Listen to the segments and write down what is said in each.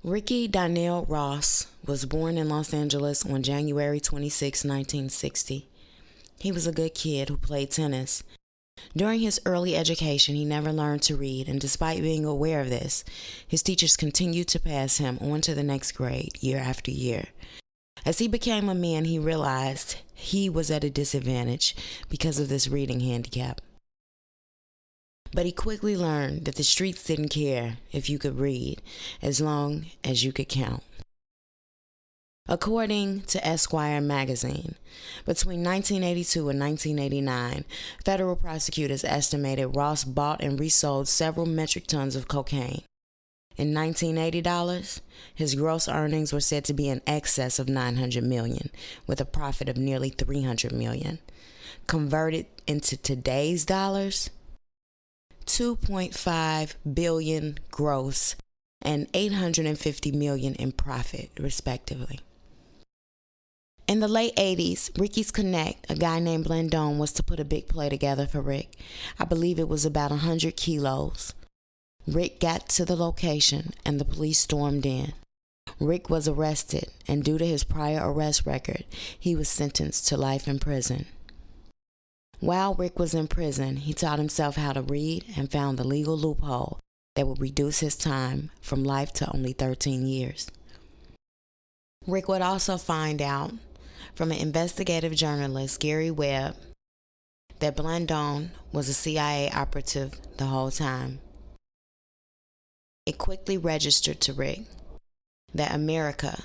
Ricky Donnell Ross was born in Los Angeles on January 26, 1960. He was a good kid who played tennis. During his early education, he never learned to read, and despite being aware of this, his teachers continued to pass him on to the next grade year after year. As he became a man, he realized he was at a disadvantage because of this reading handicap. But he quickly learned that the streets didn't care if you could read, as long as you could count. According to Esquire magazine, between 1982 and 1989, federal prosecutors estimated Ross bought and resold several metric tons of cocaine. In 1980 dollars, his gross earnings were said to be in excess of $900 million, with a profit of nearly $300 million. Converted into today's dollars, $2.5 billion gross and $850 million in profit, respectively. In the late 80s, Ricky's Connect, a guy named Blandone, was to put a big play together for Rick. I believe it was about 100 kilos. Rick got to the location and the police stormed in. Rick was arrested, and due to his prior arrest record, he was sentenced to life in prison. While Rick was in prison, he taught himself how to read and found the legal loophole that would reduce his time from life to only 13 years. Rick would also find out from an investigative journalist, Gary Webb, that Blandone was a CIA operative the whole time. It quickly registered to Rick that America,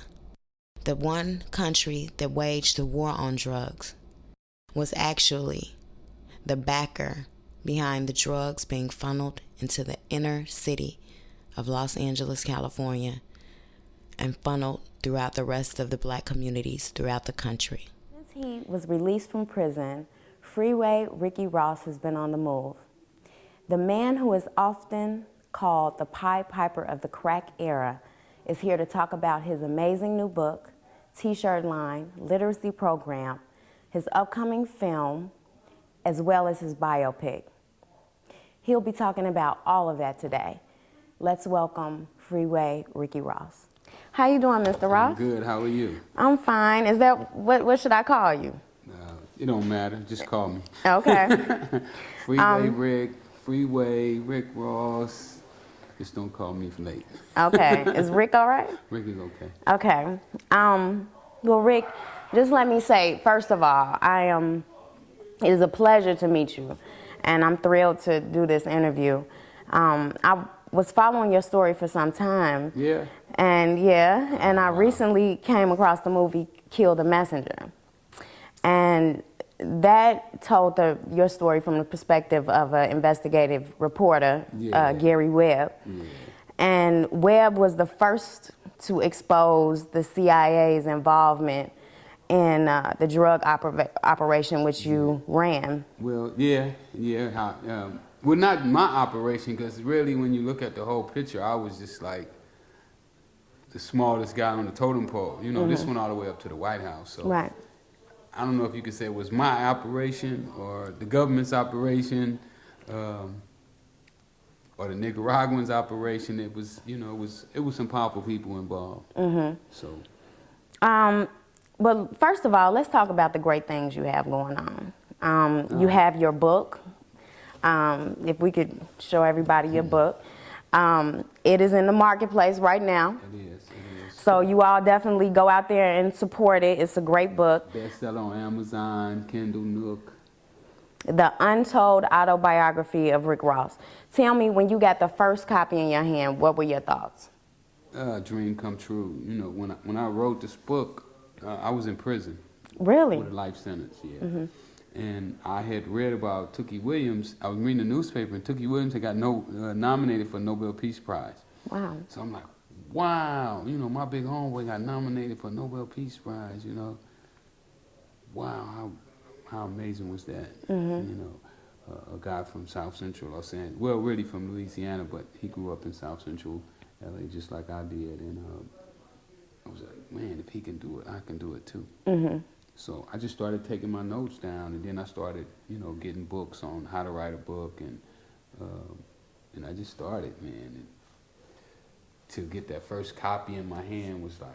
the one country that waged the war on drugs, was actually the backer behind the drugs being funneled into the inner city of Los Angeles, California, and funneled throughout the rest of the black communities throughout the country. Since he was released from prison, Freeway Ricky Ross has been on the move. The man who is often called the Pied Piper of the crack era is here to talk about his amazing new book, t-shirt line, literacy program, his upcoming film, as well as his biopic. He'll be talking about all of that today. Let's welcome Freeway Ricky Ross. How you doing, Mr. Ross? I'm good. How are you? I'm fine. Is that what should I call you? It don't matter. Just call me. Okay. Freeway Rick Ross. Just don't call me late. Okay. Is Rick all right? Rick is okay. Okay. Well, Rick, just let me say, first of all, it is a pleasure to meet you, and I'm thrilled to do this interview. I was following your story for some time. Yeah. And I recently came across the movie Kill the Messenger. And that told your story from the perspective of an investigative reporter, Gary Webb. Yeah. And Webb was the first to expose the CIA's involvement in the drug operation which you ran. Well, well, not my operation, because really when you look at the whole picture, I was just like the smallest guy on the totem pole. You know, this went all the way up to the White House. So right. I don't know if you could say it was my operation or the government's operation or the Nicaraguans' operation. It was, it was some powerful people involved. So. Well, first of all, let's talk about the great things you have going on. You have your book. If we could show everybody your book. It is in the marketplace right now. It is. So you all definitely go out there and support it. It's a great book. Bestseller on Amazon, Kindle, Nook. The Untold Autobiography of Rick Ross. Tell me, when you got the first copy in your hand, what were your thoughts? Dream come true. You know, when I wrote this book, I was in prison. Really? With a life sentence, yeah. And I had read about Tookie Williams. I was reading the newspaper, and Tookie Williams had got nominated for a Nobel Peace Prize. Wow. So I'm like, wow, my big homeboy got nominated for a Nobel Peace Prize, Wow, how amazing was that? A guy from South Central Los Angeles, well, really from Louisiana, but he grew up in South Central LA just like I did. And I was like, man, if he can do it, I can do it too. So I just started taking my notes down, and then I started, getting books on how to write a book, and I just started, man. And to get that first copy in my hand was like,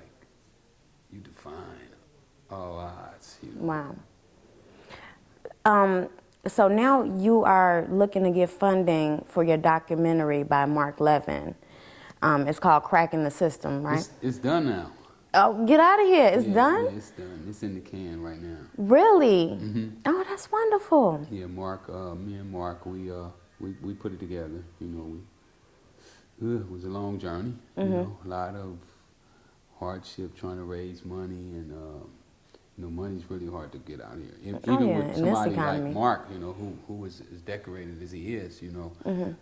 you define all odds. You know? Wow. So now you are looking to get funding for your documentary by Mark Levin. It's called Cracking the System, right? It's done now. Oh, get out of here. It's done? Yeah, it's done. It's in the can right now. Really? Mm-hmm. Oh, that's wonderful. Yeah, Mark, me and Mark, we put it together. You know, it was a long journey. You know, a lot of hardship trying to raise money, and you know, money's really hard to get out here. Even with somebody like Mark, you know, who is as decorated as he is, you know,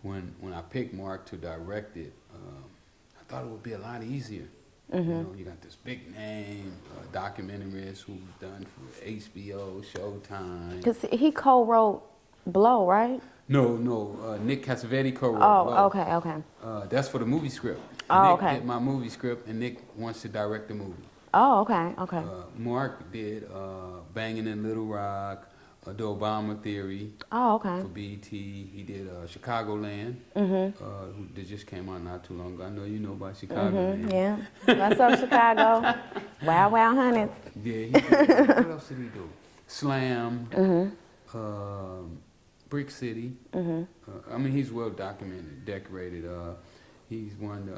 when I picked Mark to direct it, I thought it would be a lot easier. You know, you got this big name documentarist who's done for HBO, Showtime. Because he co-wrote Blow, right? No, Nick Cassavetes co-wrote Oh, Blow. okay. That's for the movie script. Oh, Nick did my movie script, and Nick wants to direct the movie. Oh, okay. Mark did Banging in Little Rock, The Obama Theory. Oh, okay. For BET. He did Chicagoland, that just came out not too long ago. I know you know about Chicagoland. Yeah. What's up, Chicago? Wow, Hunnits. Yeah, what else did he do? Slam, Brick City. I mean, he's well documented, decorated. He's won,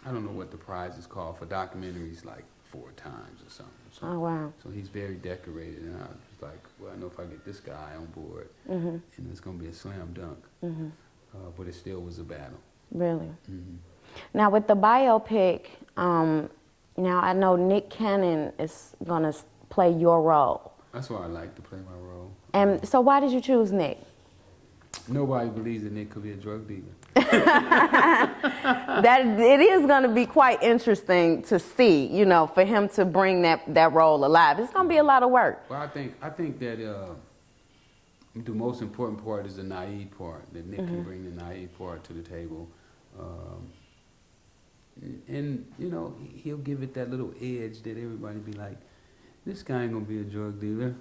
I don't know what the prize is called for documentaries, like 4 times or something. So, Oh, wow. So he's very decorated, and I was like, well, I know if I get this guy on board, and it's going to be a slam dunk. But it still was a battle. Really? Now, with the biopic, now I know Nick Cannon is going to play your role. That's why I like to play my role. And so why did you choose Nick? Nobody believes that Nick could be a drug dealer. That it is going to be quite interesting to see, you know, for him to bring that role alive. It's going to be a lot of work. Well, I think that the most important part is the naive part, that Nick can bring the naive part to the table. And, you know, he'll give it that little edge that everybody be like, this guy ain't going to be a drug dealer.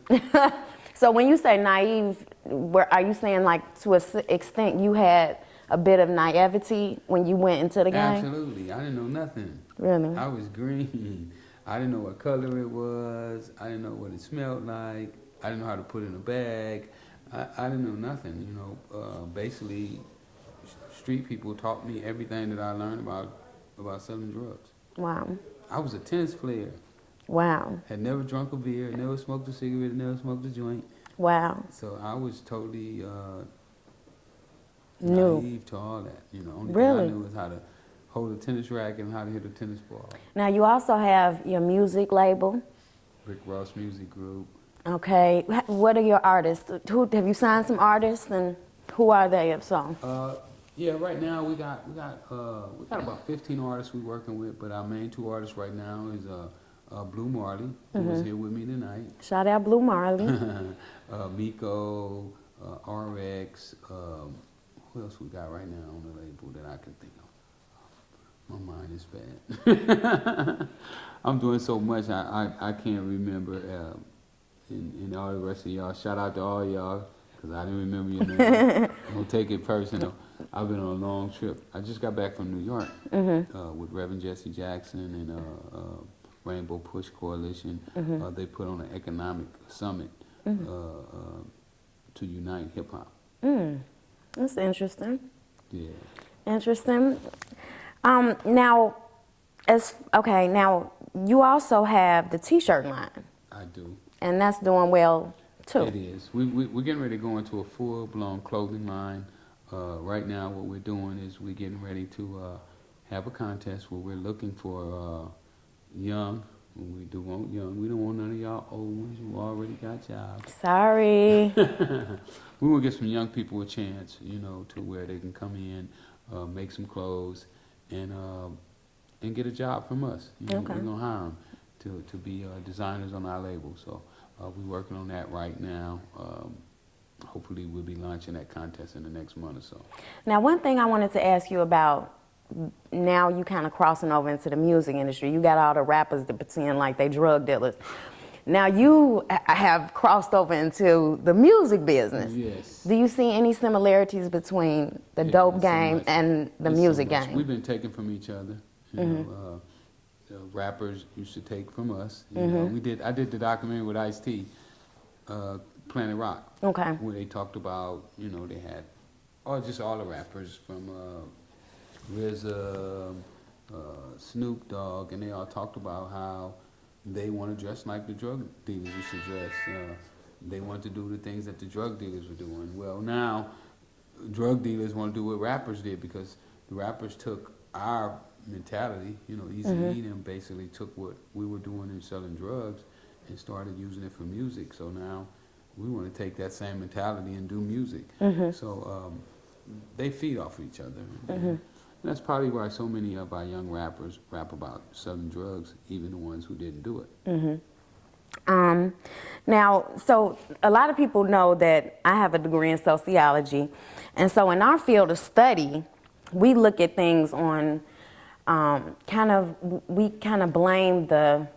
So when you say naive, are you saying like to an extent you had a bit of naivety when you went into the game? Absolutely. I didn't know nothing. Really? I was green. I didn't know what color it was. I didn't know what it smelled like. I didn't know how to put it in a bag. I didn't know nothing. You know, basically, street people taught me everything that I learned about selling drugs. Wow. I was a tennis player. Wow. Had never drunk a beer, never smoked a cigarette, never smoked a joint. Wow. So I was totally New. naive to all that. You know, only Really? thing I knew was how to hold a tennis racket and how to hit a tennis ball. Now you also have your music label. Rick Ross Music Group. Okay. What are your artists? Have you signed some artists, and who are they, if so? Yeah, right now we got about 15 artists we're working with, but our main 2 artists right now is Blue Marley, who was here with me tonight. Shout out Blue Marley. Miko, RX. Who else we got right now on the label that I can think of? My mind is bad. I'm doing so much I can't remember. And all the rest of y'all, shout out to all y'all, because I didn't remember your name. Don't take it personal. I've been on a long trip. I just got back from New York with Reverend Jesse Jackson and Rainbow Push Coalition. They put on an economic summit to unite hip hop. That's interesting. Yeah. Interesting. Now you also have the T-shirt line. I do. And that's doing well too. It is. We're getting ready to go into a full-blown clothing line. Right now, what we're doing is we're getting ready to have a contest where we're looking for young. We do want young. We don't want none of y'all old ones who already got jobs. Sorry. We want to give some young people a chance, you know, to where they can come in, make some clothes, and get a job from us. You know, Okay. we're gonna hire them to be designers on our label. So we're working on that right now. Hopefully we'll be launching that contest in the next month or so. Now, one thing I wanted to ask you about, now you kind of crossing over into the music industry. You got all the rappers that pretend like they drug dealers. Now you have crossed over into the music business. Yes. Do you see any similarities between the dope game and the music game? We've been taking from each other. You know, the rappers used to take from us. You know, I did the documentary with Ice-T, Planet Rock. Okay. Where they talked about, you know, they had just all the rappers from RZA, Snoop Dogg, and they all talked about how they want to dress like the drug dealers used to dress. They want to do the things that the drug dealers were doing. Well, now drug dealers want to do what rappers did, because the rappers took our mentality. You know, Eazy-E them basically took what we were doing in selling drugs and started using it for music. So now we want to take that same mentality and do music. So they feed off each other. And that's probably why so many of our young rappers rap about selling drugs, even the ones who didn't do it. Now, so a lot of people know that I have a degree in sociology, and so in our field of study, we look at things on we kind of blame the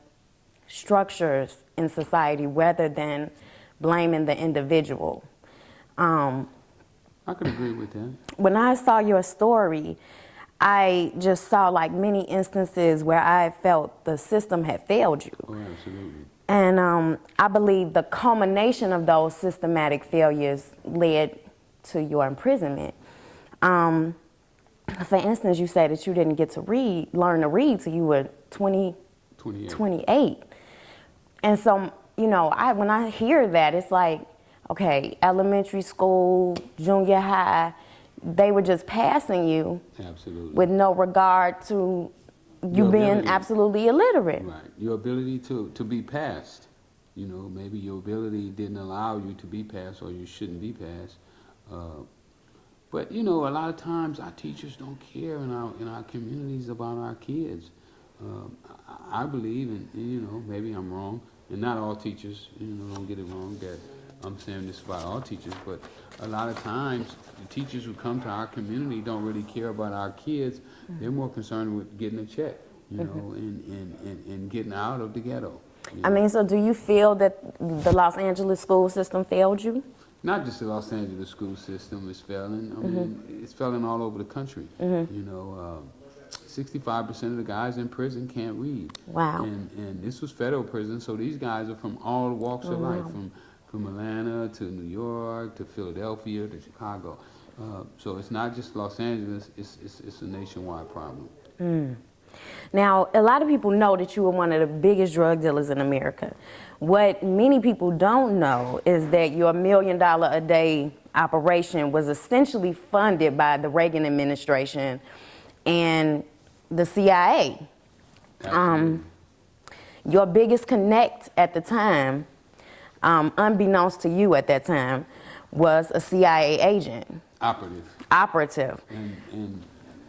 structures in society rather than blaming the individual. I could agree with that. When I saw your story, I just saw like many instances where I felt the system had failed you. Oh, absolutely. And I believe the culmination of those systematic failures led to your imprisonment. For instance, you said that you didn't get to learn to read till you were 28. And so, you know, when I hear that, it's like, okay, elementary school, junior high, they were just passing you. Absolutely. With no regard to you being absolutely illiterate. Right. Your ability to be passed. You know, maybe your ability didn't allow you to be passed, or you shouldn't be passed. But you know, a lot of times our teachers don't care in our communities about our kids. I believe, and you know, maybe I'm wrong, and not all teachers, you know, don't get it wrong that I'm saying this about all teachers, but a lot of times the teachers who come to our community don't really care about our kids. They're more concerned with getting a check, you know, and getting out of the ghetto. I mean, so do you feel that the Los Angeles school system failed you? Not just the Los Angeles school system is failing. I mean, it's failing all over the country. You know, 65% of the guys in prison can't read. Wow. And this was federal prison, so these guys are from all walks of life, from Atlanta to New York to Philadelphia to Chicago. So it's not just Los Angeles, it's a nationwide problem. Now, a lot of people know that you were one of the biggest drug dealers in America. What many people don't know is that your $1 million a day operation was essentially funded by the Reagan administration and the CIA. Your biggest connect at the time, unbeknownst to you at that time, was a CIA agent. Operative. And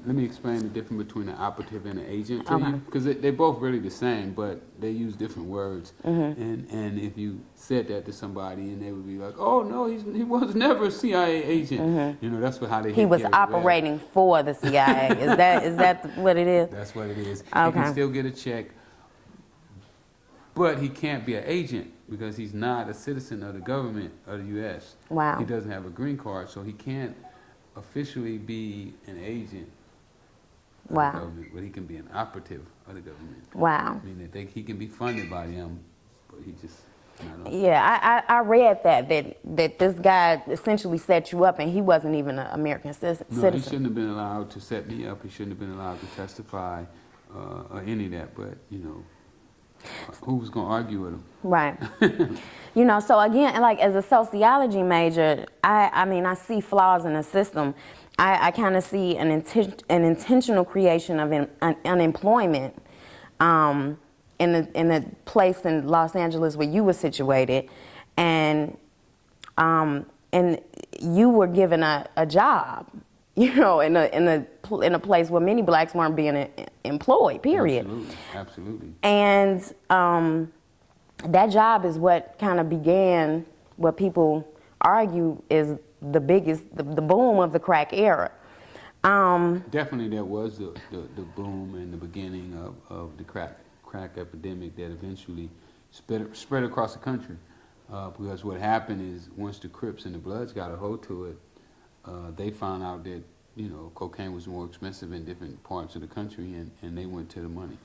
let me explain the difference between an operative and an agent to you, because they're both really the same, but they use different words. And if you said that to somebody, and they would be like, "Oh no, he was never a CIA agent." You know, that's how they. He was operating for the CIA. Is that what it is? That's what it is. Okay. He can still get a check, but he can't be an agent because he's not a citizen of the government of the U.S. Wow. He doesn't have a green card, so he can't officially be an agent. Wow. The government, but he can be an operative of the government. Wow. I mean, he can be funded by them, but he just not. Yeah, I read that this guy essentially set you up, and he wasn't even an American citizen. No, he shouldn't have been allowed to set me up. He shouldn't have been allowed to testify or any of that. But you know, who was going to argue with him? Right. You know, so again, like as a sociology major, I mean, I see flaws in the system. I kind of see an intentional creation of unemployment in a place in Los Angeles where you were situated, and you were given a job, you know, in a place where many blacks weren't being employed. Period. Absolutely. And that job is what kind of began what people argue is the boom of the crack era. Definitely there was the boom and the beginning of the crack epidemic that eventually spread across the country. Because what happened is once the Crips and the Bloods got a hold to it, they found out that, you know, cocaine was more expensive in different parts of the country, and they went to the money.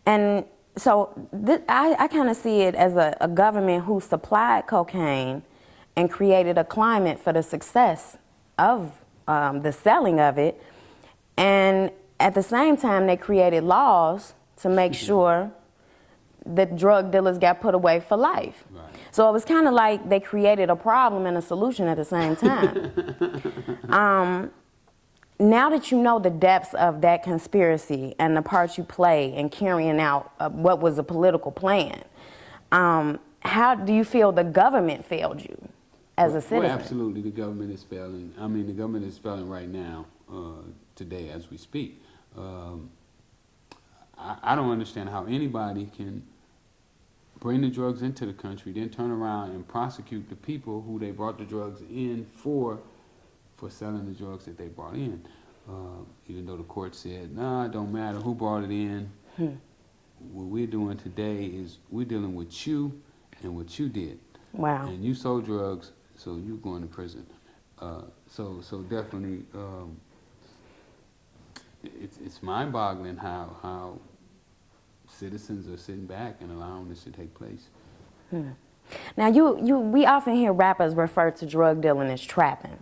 And so I kind of see it as a government who supplied cocaine and created a climate for the success of the selling of it. And at the same time, they created laws to make sure that drug dealers got put away for life. Right. So it was kind of like they created a problem and a solution at the same time. Now that you know the depths of that conspiracy and the part you play in carrying out what was a political plan, how do you feel the government failed you as a citizen? Well, absolutely, the government is failing. I mean, the government is failing right now, today as we speak. I don't understand how anybody can bring the drugs into the country, then turn around and prosecute the people who they brought the drugs in for selling the drugs that they brought in. Even though the court said, nah, it don't matter who brought it in. What we're doing today is we're dealing with you and what you did. Wow. And you sold drugs, so you're going to prison. So definitely, it's mind-boggling how citizens are sitting back and allowing this to take place. Now, we often hear rappers refer to drug dealing as trapping.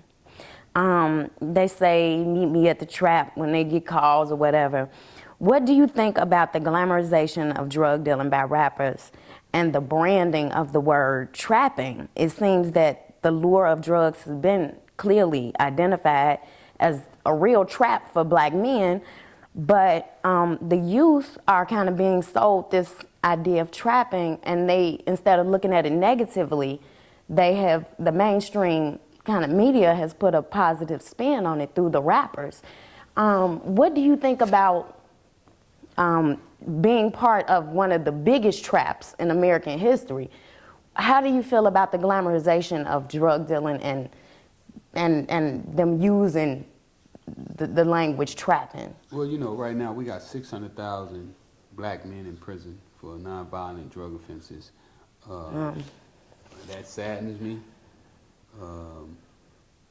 They say, meet me at the trap when they get calls or whatever. What do you think about the glamorization of drug dealing by rappers and the branding of the word trapping? It seems that the lure of drugs has been clearly identified as a real trap for black men, but the youth are kind of being sold this idea of trapping, and they, instead of looking at it negatively, the mainstream kind of media has put a positive spin on it through the rappers. What do you think about being part of one of the biggest traps in American history? How do you feel about the glamorization of drug dealing and them using the language trapping? Well, you know, right now we got 600,000 black men in prison for nonviolent drug offenses. That saddens me.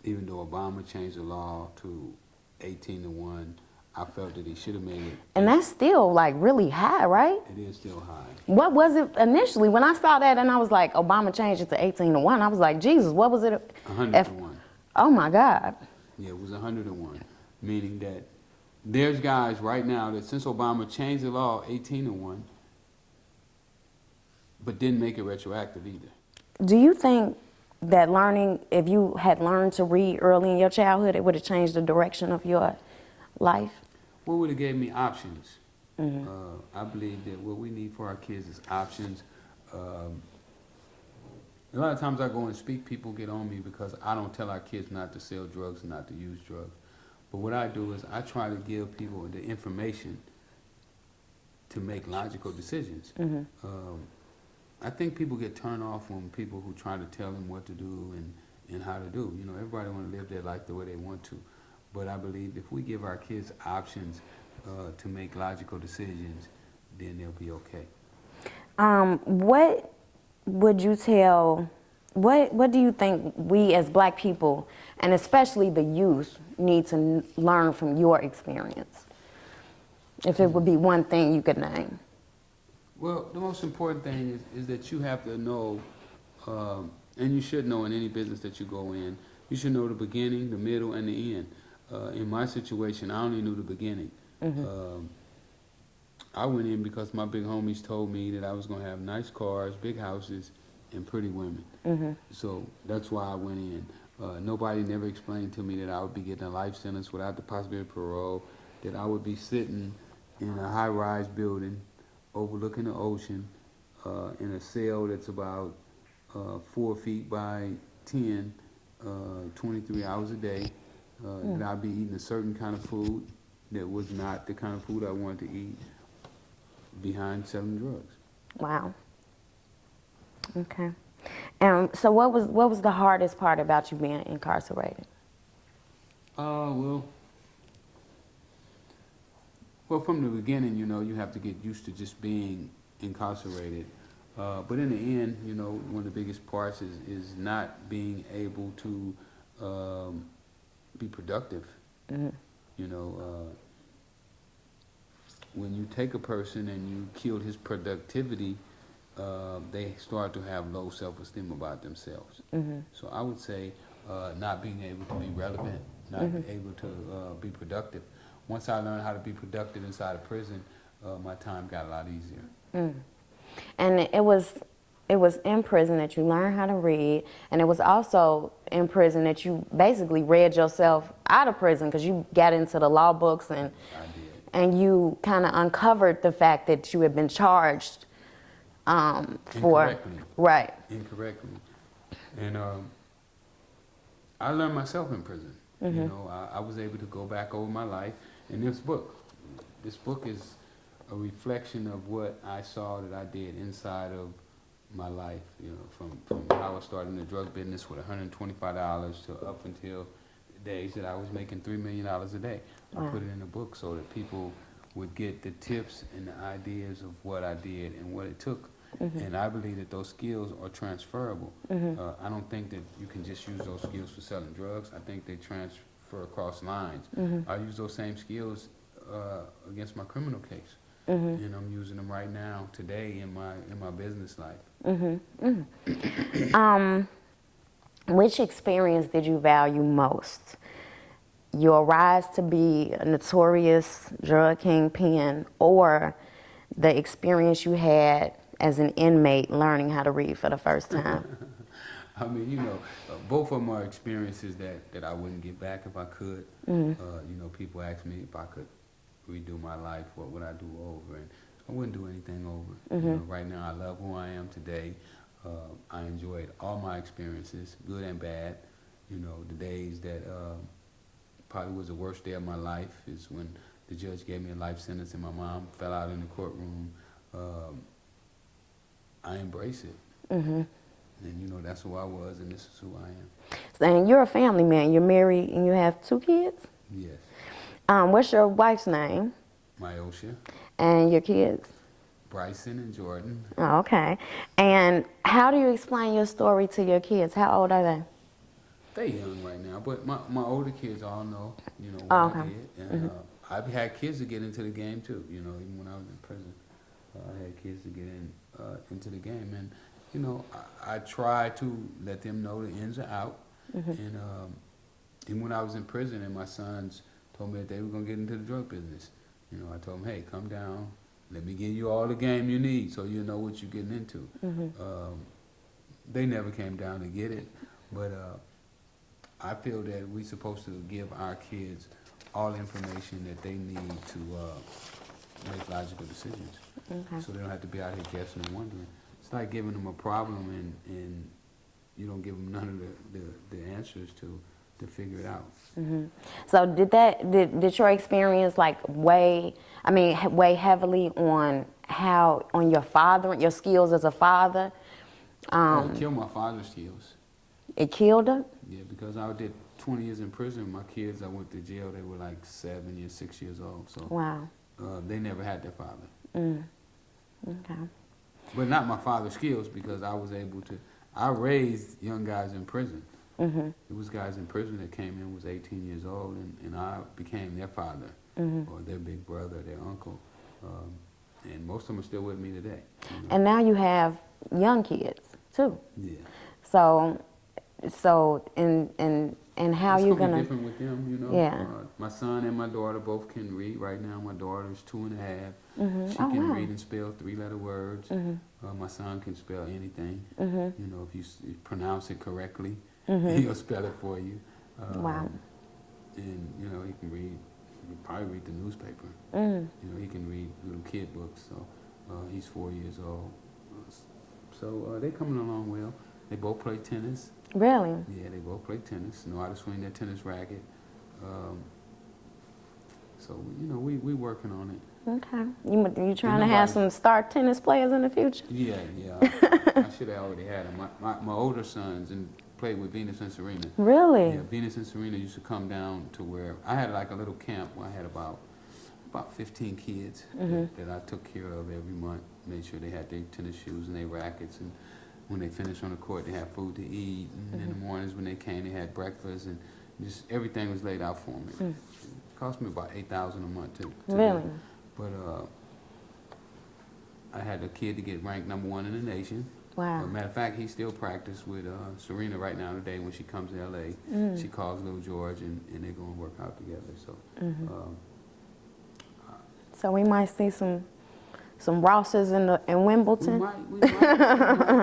Even though Obama changed the law to 18-1, I felt that he should have made it. And that's still like really high, right? It is still high. What was it initially? When I saw that and I was like, Obama changed it to 18-1, I was like, Jesus, what was it? 100-1. Oh my God. Yeah, it was 100-1, meaning that there's guys right now that since Obama changed the law 18-1, but didn't make it retroactive either. Do you think that if you had learned to read early in your childhood, it would have changed the direction of your life? Well, it would have gave me options. I believe that what we need for our kids is options. A lot of times I go and speak, people get on me because I don't tell our kids not to sell drugs and not to use drugs. But what I do is I try to give people the information to make logical decisions. I think people get turned off when people who try to tell them what to do and how to do. You know, everybody want to live their life the way they want to. But I believe if we give our kids options to make logical decisions, then they'll be okay. What would you tell, what do you think we as black people, and especially the youth, need to learn from your experience? If it would be one thing you could name. Well, the most important thing is that you have to know, and you should know in any business that you go in, you should know the beginning, the middle, and the end. In my situation, I only knew the beginning. I went in because my big homies told me that I was going to have nice cars, big houses, and pretty women. So that's why I went in. Nobody never explained to me that I would be getting a life sentence without the possibility of parole, that I would be sitting in a high-rise building overlooking the ocean in a cell that's about 4 feet by 10, 23 hours a day, that I'd be eating a certain kind of food that was not the kind of food I wanted to eat, behind selling drugs. Wow. Okay. And so what was the hardest part about you being incarcerated? Well, from the beginning, you know, you have to get used to just being incarcerated. But in the end, you know, one of the biggest parts is not being able to be productive. Mm-hmm. You know, when you take a person and you kill his productivity, they start to have low self-esteem about themselves. Mm-hmm. So I would say not being able to be relevant, not able to be productive. Once I learned how to be productive inside of prison, my time got a lot easier. Mm. And it was in prison that you learned how to read, and it was also in prison that you basically read yourself out of prison because you got into the law books and I did. and you kind of uncovered the fact that you had been charged for Incorrectly. right. Incorrectly. And I learned myself in prison. You know, I was able to go back over my life. And this book is a reflection of what I saw that I did inside of my life. You know, from how I started in the drug business with $125 to up until the days that I was making $3 million a day. Wow. I put it in the book so that people would get the tips and the ideas of what I did and what it took. And I believe that those skills are transferable. I don't think that you can just use those skills for selling drugs. I think they transfer across lines. I use those same skills against my criminal case. And I'm using them right now, today, in my business life. Which experience did you value most? Your rise to be a notorious drug kingpin, or the experience you had as an inmate learning how to read for the first time? I mean, you know, both of them are experiences that I wouldn't get back if I could. You know, people ask me if I could redo my life, what would I do over? And I wouldn't do anything over. You know, right now, I love who I am today. I enjoyed all my experiences, good and bad. You know, the days that probably was the worst day of my life is when the judge gave me a life sentence and my mom fell out in the courtroom. I embrace it. And you know, that's who I was, and this is who I am. And you're a family man. You're married and you have 2 kids? Yes. What's your wife's name? Myosha, And your kids? Bryson, and Jordan. Oh, okay. And how do you explain your story to your kids? How old are they? They young right now, but my older kids all know, you know, what Oh, okay. I did. And I've had kids to get into the game too, you know, even when I was in prison. I had kids to get into the game. And, you know, I try to let them know the ins and out. And even when I was in prison and my sons told me that they were going to get into the drug business, you know, I told them, hey, come down. Let me give you all the game you need so you know what you're getting into. They never came down to get it, but I feel that we're supposed to give our kids all the information that they need to make logical decisions. So they don't have to be out here guessing and wondering. It's like giving them a problem and you don't give them none of the answers to figure it out. So did your experience like weigh heavily on your skills as a father? It killed my father's skills. It killed him? Yeah, because I did 20 years in prison. My kids, I went to jail, they were like 7 years, 6 years old. So Wow. They never had their father. Okay. But not my father's skills, because I was able to, I raised young guys in prison. It was guys in prison that came in, was 18 years old, and I became their father, or their big brother, their uncle. And most of them are still with me today. You know? And now you have young kids too. Yeah. So and how It's you gonna gonna? be different with them, you know. Yeah. My son and my daughter both can read. Right now, my daughter is 2.5. She Oh, can wow. read and spell 3-letter words. My son can spell anything. You know, if you pronounce it correctly, he'll spell it for you. Wow. And you know, he can read. He can probably read the newspaper. You know, he can read little kid books. So he's 4 years old. So they're coming along well. They both play tennis. Really? Yeah, they both play tennis, know how to swing their tennis racket. So, you know, we working on it. Okay. You trying to have some star tennis players in the future? Yeah. I should have already had them. My older sons and played with Venus and Serena. Really? Yeah, Venus and Serena used to come down to where, I had like a little camp where I had about about 15 kids that I took care of every month. Made sure they had their tennis shoes and their rackets, and when they finished on the court, they had food to eat. And in the mornings when they came, they had breakfast, and just everything was laid out for me. It cost me about $8,000 a month to Really? do. But I had a kid to get ranked #1 in the nation. Wow. Matter of fact, he still practice with Serena right now today. When she comes to LA, she calls little George, and they go and work out together. So, So we might see some Rosses in Wimbledon. we might,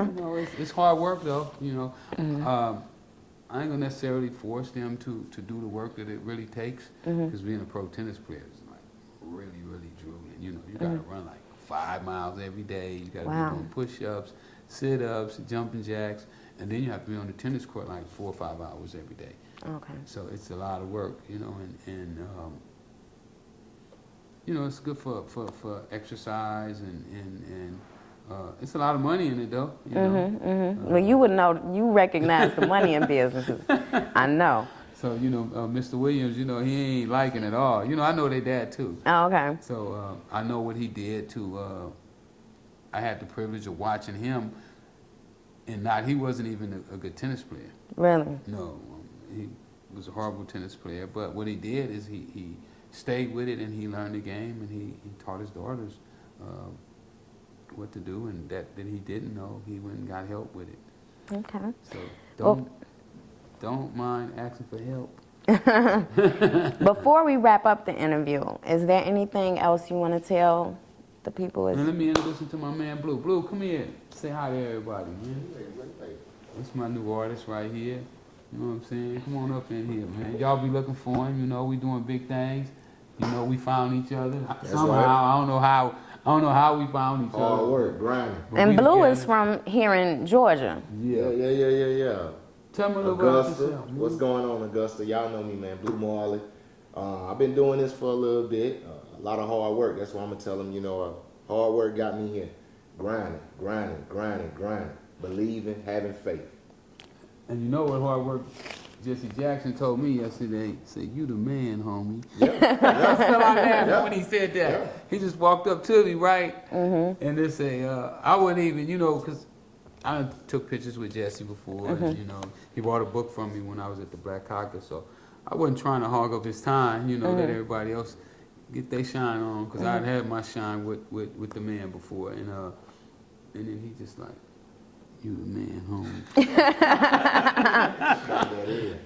you know, it's hard work though. You know, I ain't gonna necessarily force them to do the work that it really takes, because being a pro tennis player is like really, really grueling. You know, you gotta run like 5 miles every day. You gotta be doing push-ups, sit-ups, jumping jacks, and then you have to be on the tennis court like 4 or 5 hours every day. Okay. So it's a lot of work, you know, and you know, it's good for exercise, and it's a lot of money in it though. You know? Well, you would know. You recognize the money in businesses. I know. So you know, Mr. Williams, you know, he ain't liking it all. You know, I know their dad too. Oh, okay. So I know what he did to. I had the privilege of watching him, and he wasn't even a good tennis player. Really? No, he was a horrible tennis player. But what he did is he stayed with it, and he learned the game, and he taught his daughters what to do, and that he didn't know, he went and got help with it. Okay. So don't mind asking for help. Before we wrap up the interview, is there anything else you want to tell the people? And let me introduce you to my man Blue. Blue, come here. Say hi to everybody, man. That's my new artist right here. You know what I'm saying? Come on up in here, man. Y'all be looking for him. You know, we doing big things. You know, we found each other. Somehow, right. I don't know how we found each other. Hard work, grinding. And Blue is from here in Georgia. Yeah. Tell me a little about Augusta. yourself. What's going on, Augusta? Y'all know me, man. Blue Marley. I've been doing this for a little bit. A lot of hard work. That's why I'm gonna tell them. You know, hard work got me here. Grinding. Believing, having faith. And you know what hard work Jesse Jackson told me yesterday? He said, "You the man, homie." Yeah. I fell out laughing when he said that. Yeah. He just walked up to me, right? And they say, I wouldn't even, you know, because I took pictures with Jesse before. And, you know, he bought a book from me when I was at the Black Caucus, so I wasn't trying to hog up his time, you know, let everybody else get their shine on, because I'd had my shine with the man before. And then he just like, "You the man, homie."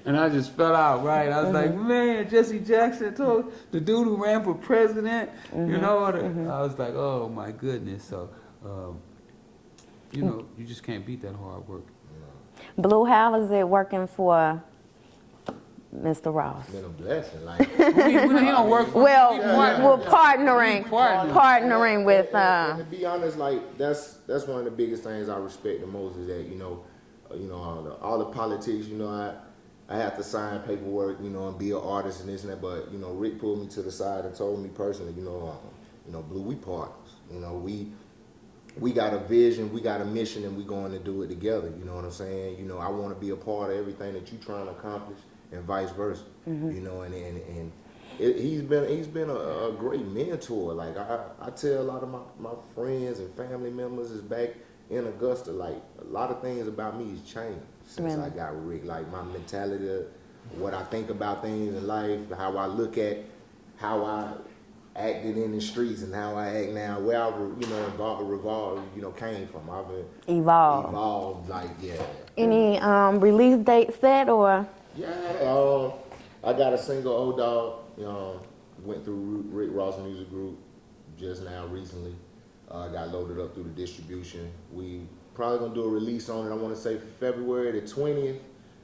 And I just fell out, right? I was like, man, Jesse Jackson told the dude who ran for president, you know, I was like, oh my goodness. So, you know, you just can't beat that hard work. Blue, how is it working for Mr. Ross? Been a blessing. Like, he don't work for We're partnering with. And to be honest, like that's one of the biggest things I respect the most is that you know all the politics. You know, I have to sign paperwork. You know, and be an artist and this and that. But you know, Rick pulled me to the side and told me personally, you know, Blue, we partners. You know, we got a vision, we got a mission, and we going to do it together. You know what I'm saying? You know, I want to be a part of everything that you trying to accomplish, and vice versa. You know, and he's been a great mentor. Like I tell a lot of my friends and family members is back in Augusta. Like a lot of things about me has changed since I got with Rick. Like my mentality, what I think about things in life, how I look at how I acted in the streets and how I act now, where I came from. I've evolved. Like Any release date set or? Yeah, I got a single, Old Dog. Went through Rick Ross Music Group just now recently. Got loaded up through the distribution. We probably gonna do a release on it. I want to say February the 20th.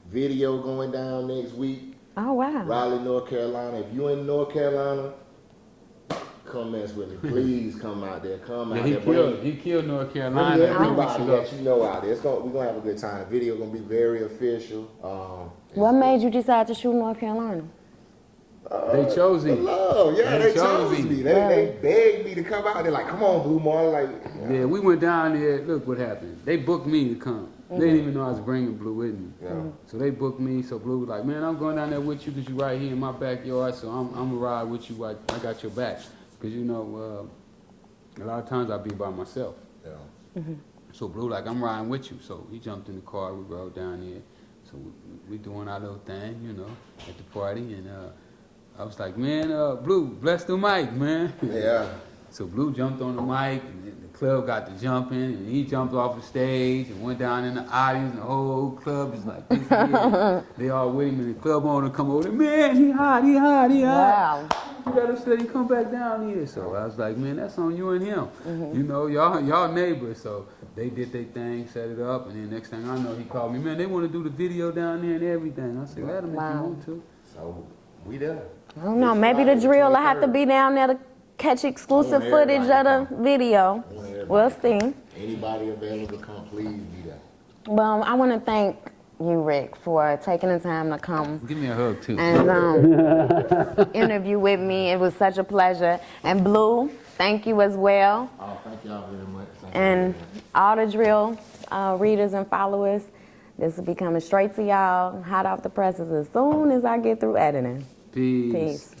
Video going down next week. Oh wow! Raleigh, North Carolina. If you in North Carolina, come mess with me. Please come out there. Come out there. He killed North Carolina. Everybody that you know out there. We're gonna have a good time. The video gonna be very official. What made you decide to shoot North Carolina? They chose him. They chose me. They begged me to come out. They're like, "Come on, Blue Marley." Like, yeah, we went down there. Look what happened. They booked me to come. They didn't even know I was bringing Blue with me. So they booked me. So Blue was like, "Man, I'm going down there with you because you're right here in my backyard. So I'm gonna ride with you. I got your back." Because, you know, a lot of times I'll be by myself. Yeah. So Blue, like, I'm riding with you. So he jumped in the car, we rode down there. So we doing our little thing, you know, at the party. And I was like, man, Blue, bless the mic, man. Yeah. So Blue jumped on the mic, and the club got to jumping, and he jumped off the stage and went down in the audience, and the whole club is like, this yeah. They all with him, and the club owner come over there, man, he hot, he hot, he hot. Wow. You gotta steady come back down here. So I was like, man, that's on you and him. You know, y'all neighbors. So they did their thing, set it up, and then next thing I know, he called me, man, they want to do the video down there and everything. I said, let them if you want to. So we there. I don't know. Maybe the drill will have to be down there to catch exclusive footage of the video. We'll see. Anybody available to come, please be there. Well, I want to thank you, Rick, for taking the time to come Give me a hug, too. and interview with me. It was such a pleasure. And Blue, thank you as well. Oh, thank y'all very much. And all the drill readers and followers, this will be coming straight to y'all, hot off the presses as soon as I get through editing. Peace. Peace.